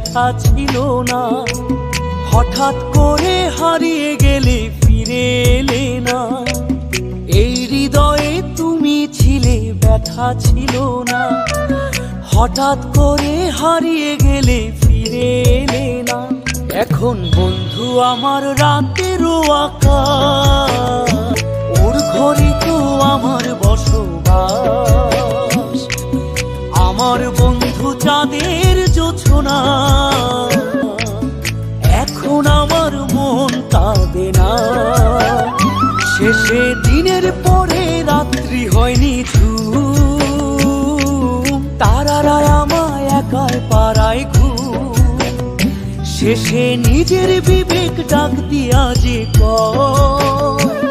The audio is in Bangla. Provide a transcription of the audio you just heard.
ব্যথা ছিল না। হঠাৎ করে হারিয়ে গেলে ফিরে এলে না। এই হৃদয়ে তুমি ছিলে, ব্যথা ছিল না। হঠাৎ করে হারিয়ে গেলে ফিরে এলে না। এখন বন্ধু আমার রাতেরও আকাশ, ওর ঘরে তো আমার বসবাস। আমার বন্ধু চাঁদের জোছনা, এখন আমার মন কাঁদে না। শেষে দিনের পরে রাত্রি হয়নি ঝুম, তারারা আমায় একাই পাড়ায় ঘুম। শেষে নিজের বিবেক ডাক দিয়া যে কয়